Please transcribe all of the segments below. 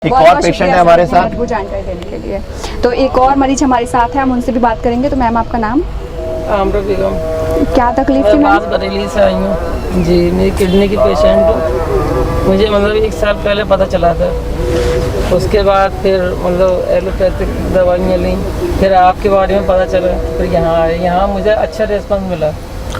एक और पेशेंट है हमारे साथ वो जानकारी देने के लिए। तो एक और मरीज हमारे साथ है, हम उनसे भी बात करेंगे। तो मैम आपका नाम? आमरा बेगम। क्या तकलीफ थी मैं मैम? बरेली से आई हूँ जी। मेरी किडनी की पेशेंट हूँ। मुझे मतलब 1 साल पहले पता चला था। उसके बाद फिर मतलब एलोपैथिक दवाइयाँ ली, फिर आपके बारे में पता चला, फिर यहाँ आए। यहाँ मुझे अच्छा रिस्पॉन्स मिला।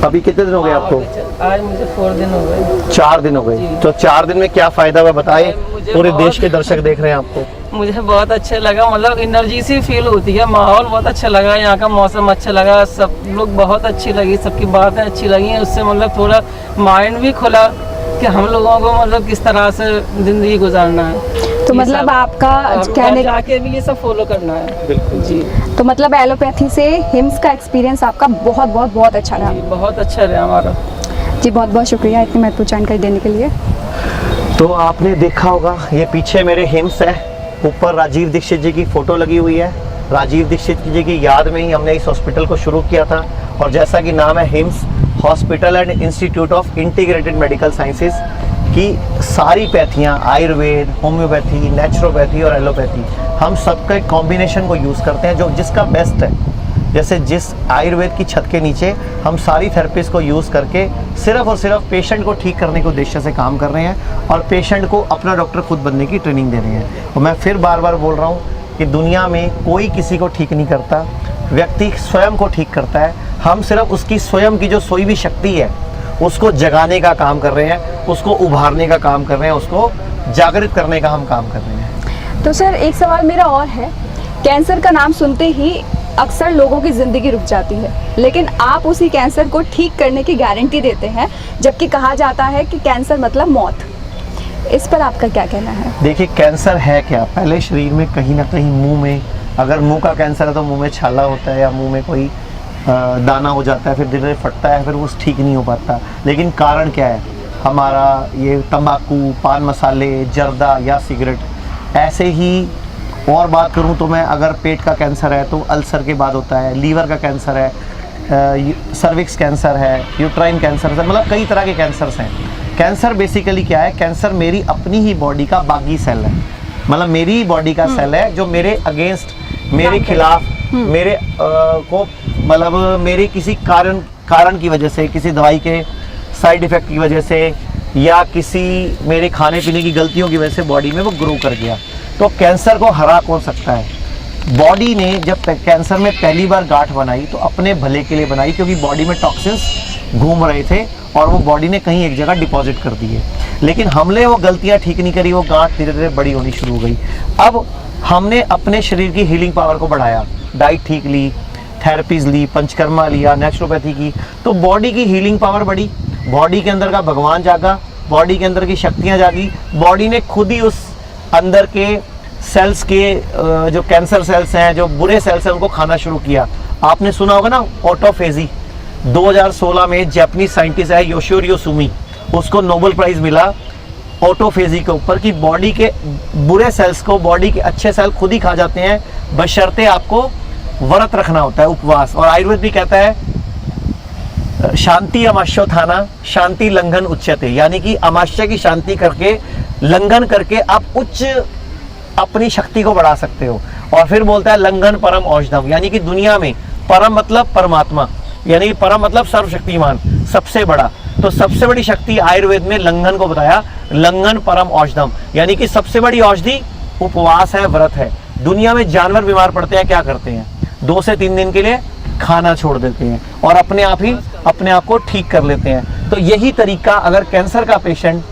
अभी कितने दिन हो गए आपको? आज मुझे 4 दिन हो गए। 4 दिन हो गए। तो 4 दिन में क्या फायदा हुआ बताए? पूरे देश के दर्शक देख रहे हैं आपको। मुझे बहुत अच्छा लगा, मतलब एनर्जी सी फील होती है। माहौल बहुत अच्छा लगा, यहाँ का मौसम अच्छा लगा, सब लोग बहुत अच्छी लगी, सबकी बातें अच्छी लगी। उससे मतलब थोड़ा माइंड भी खुला कि हम लोगों को मतलब किस तरह से ज़िंदगी गुजारना है। तो मतलब आपका कहने जाके भी ये सब फॉलो करना है। बिल्कुल जी। तो मतलब एलोपैथी से हिम्स का एक्सपीरियंस आपका बहुत बहुत बहुत अच्छा रहा? बहुत अच्छा रहा हमारा जी। बहुत बहुत शुक्रिया इतनी महत्वपूर्ण जानकारी देने के लिए। तो आपने देखा होगा, ये पीछे मेरे हिम्स है, ऊपर राजीव दीक्षित जी की फोटो लगी हुई है। राजीव दीक्षित जी की याद में ही हमने इस हॉस्पिटल को शुरू किया था। और जैसा कि नाम है hymns hospital and institute of integrated medical sciences, की सारी पैथियाँ, आयुर्वेद, होम्योपैथी, नेचुरोपैथी और एलोपैथी, हम सबका एक कॉम्बिनेशन को यूज़ करते हैं जो जिसका बेस्ट है। जैसे जिस आयुर्वेद की छत के नीचे हम सारी थेरेपीज को यूज़ करके सिर्फ और सिर्फ पेशेंट को ठीक करने के उद्देश्य से काम कर रहे हैं और पेशेंट को अपना डॉक्टर खुद बनने की ट्रेनिंग दे रहे हैं। और मैं फिर बार बार बोल रहा हूँ कि दुनिया में कोई किसी को ठीक नहीं करता, व्यक्ति स्वयं को ठीक करता है। हम सिर्फ उसकी स्वयं की जो सोई हुई शक्ति है उसको जगाने का काम कर रहे हैं, उसको उभारने का काम कर रहे हैं, उसको जागृत करने का हम काम कर रहे हैं। तो सर एक सवाल मेरा और है, कैंसर का नाम सुनते ही अक्सर लोगों की ज़िंदगी रुक जाती है, लेकिन आप उसी कैंसर को ठीक करने की गारंटी देते हैं, जबकि कहा जाता है कि कैंसर मतलब मौत। इस पर आपका क्या कहना है? देखिए, कैंसर है क्या? पहले शरीर में कहीं ना कहीं मुंह में, अगर मुंह का कैंसर है तो मुंह में छाला होता है या मुंह में कोई दाना हो जाता है, फिर धीरे धीरे फटता है, फिर वो ठीक नहीं हो पाता। लेकिन कारण क्या है? हमारा ये तंबाकू, पान मसाले, जर्दा या सिगरेट। ऐसे ही और बात करूं तो मैं, अगर पेट का कैंसर है तो अल्सर के बाद होता है, लीवर का कैंसर है, सर्विक्स कैंसर है, यूट्राइन कैंसर है, मतलब कई तरह के कैंसर्स हैं। कैंसर बेसिकली क्या है? कैंसर मेरी अपनी ही बॉडी का बागी सेल है, मतलब मेरी ही बॉडी का सेल है जो मेरे अगेंस्ट, मेरे खिलाफ, मेरे को मतलब मेरे किसी कारण की वजह से, किसी दवाई के साइड इफ़ेक्ट की वजह से या किसी मेरे खाने पीने की गलतियों की वजह से बॉडी में वो ग्रो कर गया। तो कैंसर को हरा कौन सकता है? बॉडी ने जब कैंसर में पहली बार गांठ बनाई तो अपने भले के लिए बनाई, क्योंकि बॉडी में टॉक्सिन्स घूम रहे थे और वो बॉडी ने कहीं एक जगह डिपॉजिट कर दिए। लेकिन हमने वो गलतियां ठीक नहीं करी, वो गांठ धीरे धीरे बड़ी होनी शुरू हो गई। अब हमने अपने शरीर की हीलिंग पावर को बढ़ाया, डाइट ठीक ली, थेरेपीज ली, पंचकर्मा लिया, नेचुरोपैथी की, तो बॉडी की हीलिंग पावर बढ़ी, बॉडी के अंदर का भगवान जागा, बॉडी के अंदर की शक्तियाँ जागी, बॉडी ने खुद ही उस अंदर के सेल्स के जो कैंसर सेल्स हैं, जो बुरे सेल्स हैं, उनको खाना शुरू किया। आपने सुना होगा ना ऑटोफेजी, 2016 में जापानीज साइंटिस्ट है योशिरो सुमी, उसको नोबेल प्राइज मिला ऑटोफेजी के ऊपर, कि बॉडी के बुरे सेल्स को बॉडी के अच्छे सेल खुद ही खा जाते हैं, बशर्ते आपको व्रत रखना होता है, उपवास। और आयुर्वेद भी कहता है शांति अमाश्योत्थाना शांति लंघन उच्यते, यानी कि अमाश्य की शांति करके, लंघन करके आप उच्च अपनी शक्ति को बढ़ा सकते हो। और फिर बोलता है लंघन परम औषधम, यानी कि दुनिया में परम मतलब परमात्मा, यानी कि परम मतलब सर्वशक्तिमान, सबसे बड़ा। तो सबसे बड़ी शक्ति आयुर्वेद में लंघन को बताया, लंघन परम औषधम, यानी कि सबसे बड़ी औषधि उपवास है, व्रत है। दुनिया में जानवर बीमार पड़ते हैं, क्या करते हैं? 2 से 3 दिन के लिए खाना छोड़ देते हैं और अपने आप ही अपने आप को ठीक कर लेते हैं। तो यही तरीका अगर कैंसर का पेशेंट,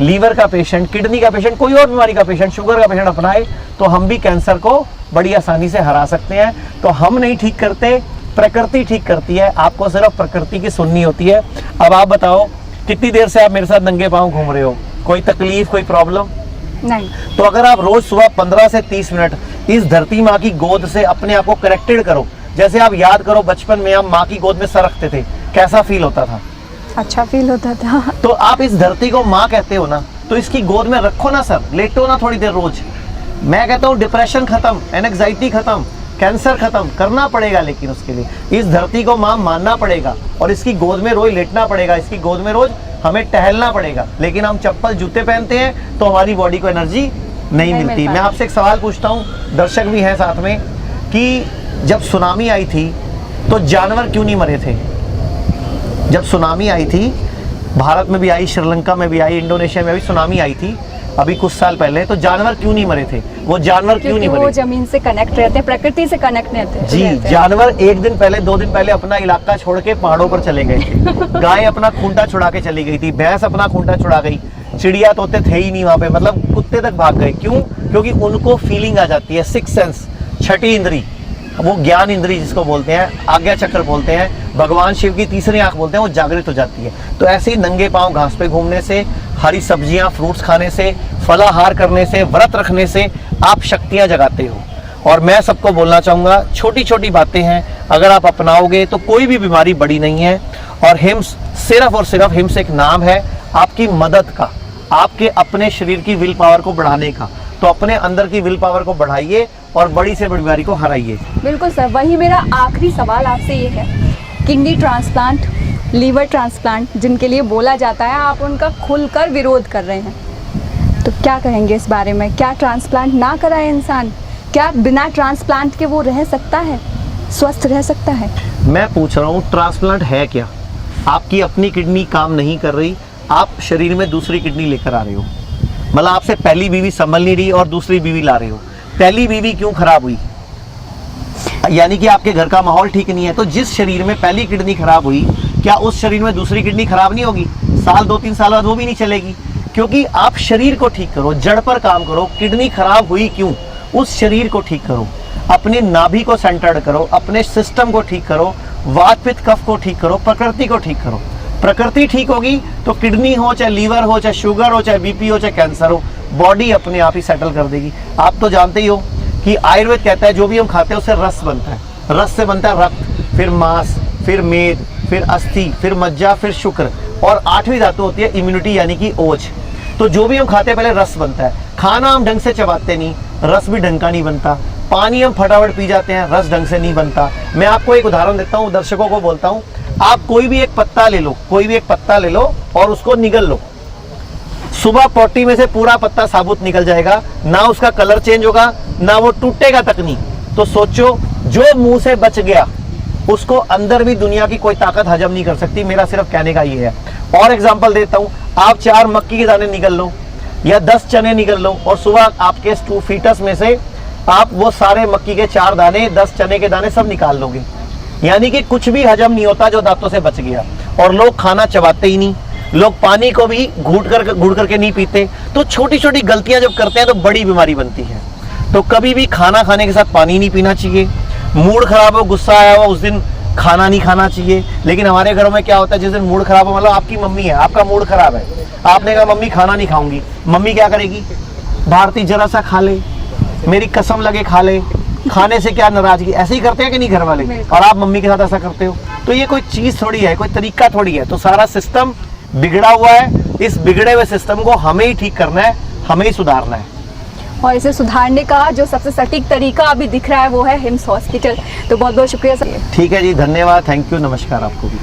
लीवर का पेशेंट, किडनी का पेशेंट, कोई और बीमारी का पेशेंट, शुगर का पेशेंट अपनाए तो हम भी कैंसर को बड़ी आसानी से हरा सकते हैं। तो हम नहीं ठीक करते, प्रकृति ठीक करती है। आपको सिर्फ प्रकृति की सुननी होती है। अब आप बताओ, कितनी देर से आप मेरे साथ नंगे पांव घूम रहे हो? कोई तकलीफ, कोई प्रॉब्लम नहीं? तो अगर आप रोज सुबह 15 से 30 मिनट इस धरती माँ की गोद से अपने आप को कनेक्टेड करो, जैसे आप याद करो बचपन में हम माँ की गोद में सर रखते थे, कैसा फील होता था? अच्छा फील होता था। तो आप इस धरती को माँ कहते हो ना, तो इसकी गोद में रखो ना सर, लेटो ना थोड़ी देर रोज। मैं कहता हूँ डिप्रेशन खत्म, एंजाइटी खत्म, कैंसर खत्म करना पड़ेगा, लेकिन उसके लिए इस धरती को माँ मानना पड़ेगा और इसकी गोद में रोज लेटना पड़ेगा, इसकी गोद में रोज हमें टहलना पड़ेगा। लेकिन हम चप्पल जूते पहनते हैं तो हमारी बॉडी को एनर्जी नहीं मिल मिलती। मैं पाती। आपसे एक सवाल पूछता हूँ, दर्शक भी हैं साथ में, कि जब सुनामी आई थी तो जानवर क्यों नहीं मरे थे? जब सुनामी आई थी, भारत में भी आई, श्रीलंका में भी आई, इंडोनेशिया में भी सुनामी आई थी अभी कुछ साल पहले, तो जानवर क्यों नहीं मरे थे? वो जानवर क्यों क्योंकि नहीं वो मरे? जमीन से कनेक्ट रहते हैं, प्रकृति से कनेक्ट रहते हैं। जी, जानवर 1 दिन पहले 2 दिन पहले अपना इलाका छोड़ के पहाड़ों पर चले गए थे। गाय अपना खूंटा छुड़ा के चली गई थी, भैंस अपना खूंटा छुड़ा गई, चिड़िया तोते थे ही नहीं वहां पे, मतलब कुत्ते तक भाग गए। क्यों? क्योंकि उनको फीलिंग आ जाती है, सिक्स सेंस, छठी इंद्री, वो ज्ञान इंद्री जिसको बोलते हैं, आज्ञा चक्र बोलते हैं, भगवान शिव की तीसरी आंख बोलते हैं, वो जागृत हो जाती है। तो ऐसे ही नंगे पांव घास पे घूमने से, हरी सब्जियां फ्रूट्स खाने से, फलाहार करने से, व्रत रखने से आप शक्तियां जगाते हो। और मैं सबको बोलना चाहूंगा, छोटी छोटी बातें हैं, अगर आप अपनाओगे तो कोई भी बीमारी बड़ी नहीं है। और हिम्स सिर्फ और सिर्फ हिम्स एक नाम है आपकी मदद का, आपके अपने शरीर की विल पावर को बढ़ाने का। तो अपने अंदर की विल पावर को बढ़ाइए और बड़ी से बड़ी बीमारी को हराइए। बिल्कुल सर, वही मेरा आखिरी सवाल आपसे ये है, किडनी ट्रांसप्लांट, लीवर ट्रांसप्लांट जिनके लिए बोला जाता है, आप उनका खुलकर विरोध कर रहे हैं, तो क्या कहेंगे इस बारे में? क्या ट्रांसप्लांट ना कराए इंसान? क्या बिना ट्रांसप्लांट के वो रह सकता है, स्वस्थ रह सकता है? मैं पूछ रहा हूँ, ट्रांसप्लांट है क्या? आपकी अपनी किडनी काम नहीं कर रही, आप शरीर में दूसरी किडनी लेकर आ रहे हो, मतलब आपसे पहली बीवी संभल नहीं रही और दूसरी बीवी ला रहे हो। पहली बीवी क्यों खराब हुई? यानी कि आपके घर का माहौल ठीक नहीं है। तो जिस शरीर में पहली किडनी खराब हुई, क्या उस शरीर में दूसरी किडनी खराब नहीं होगी? साल 2-3 साल बाद वो भी नहीं चलेगी। क्योंकि आप शरीर को ठीक करो, जड़ पर काम करो। किडनी खराब हुई क्यों? उस शरीर को ठीक करो, अपनी नाभि को सेंटर्ड करो, अपने सिस्टम को ठीक करो, वात पित्त कफ को ठीक करो, प्रकृति को ठीक करो। प्रकृति ठीक होगी तो किडनी हो, चाहे लीवर हो, चाहे शुगर हो, चाहे बीपी हो, चाहे कैंसर हो, बॉडी अपने आप ही सेटल कर देगी। आप तो जानते ही हो कि आयुर्वेद कहता है जो भी हम खाते हैं उससे रस बनता है, रस से बनता है रक्त, फिर मांस, फिर मेद, फिर अस्थि, फिर मज्जा, फिर शुक्र, और 8वीं धातु होती है इम्यूनिटी यानी कि ओज। तो जो भी हम खाते हैं पहले रस बनता है। खाना हम ढंग से चबाते नहीं, रस भी ढंग का नहीं बनता। पानी हम फटाफट पी जाते हैं, रस ढंग से नहीं बनता। मैं आपको एक उदाहरण देता हूँ, दर्शकों को बोलता हूँ, आप कोई भी एक पत्ता ले लो, कोई भी एक पत्ता ले लो और उसको निगल लो। सुबह पोटी में से पूरा पत्ता साबुत निकल जाएगा, ना उसका कलर चेंज होगा, ना वो टूटेगा तक नहीं। तो सोचो, जो मुंह से बच गया उसको अंदर भी दुनिया की कोई ताकत हजम नहीं कर सकती। मेरा सिर्फ कहने का ये है। और एग्जांपल देता हूं, आप 4 मक्की के दाने निगल लो या 10 चने निगल लो और सुबह आपके फीटस में से आप वो सारे मक्की के 4 दाने, 10 चने के दाने सब निकाल लोगे। यानी कि कुछ भी हजम नहीं होता जो दांतों से बच गया। और लोग खाना चबाते ही नहीं, लोग पानी को भी घूट करके नहीं पीते। तो छोटी छोटी गलतियां जब करते हैं तो बड़ी बीमारी बनती है। तो कभी भी खाना खाने के साथ पानी नहीं पीना चाहिए। मूड खराब हो, गुस्सा आया हो, उस दिन खाना नहीं खाना चाहिए। लेकिन हमारे घरों में क्या होता है, जिस दिन मूड खराब हो, मतलब आपकी मम्मी है, आपका मूड खराब है, आपने कहा मम्मी खाना नहीं खाऊंगी, मम्मी क्या करेगी? भारती जरा सा खा ले, मेरी कसम लगे खा ले, खाने से क्या नाराजगी? ऐसे ही करते हैं कि नहीं घर वाले? और आप मम्मी के साथ ऐसा करते हो। तो ये कोई चीज थोड़ी है, कोई तरीका थोड़ी है। तो सारा सिस्टम बिगड़ा हुआ है। इस बिगड़े हुए सिस्टम को हमें ही ठीक करना है, हमें ही सुधारना है। और इसे सुधारने का जो सबसे सटीक तरीका अभी दिख रहा है वो है हिम्स हॉस्पिटल। तो बहुत बहुत शुक्रिया सर। ठीक है जी, धन्यवाद, थैंक यू, नमस्कार आपको भी।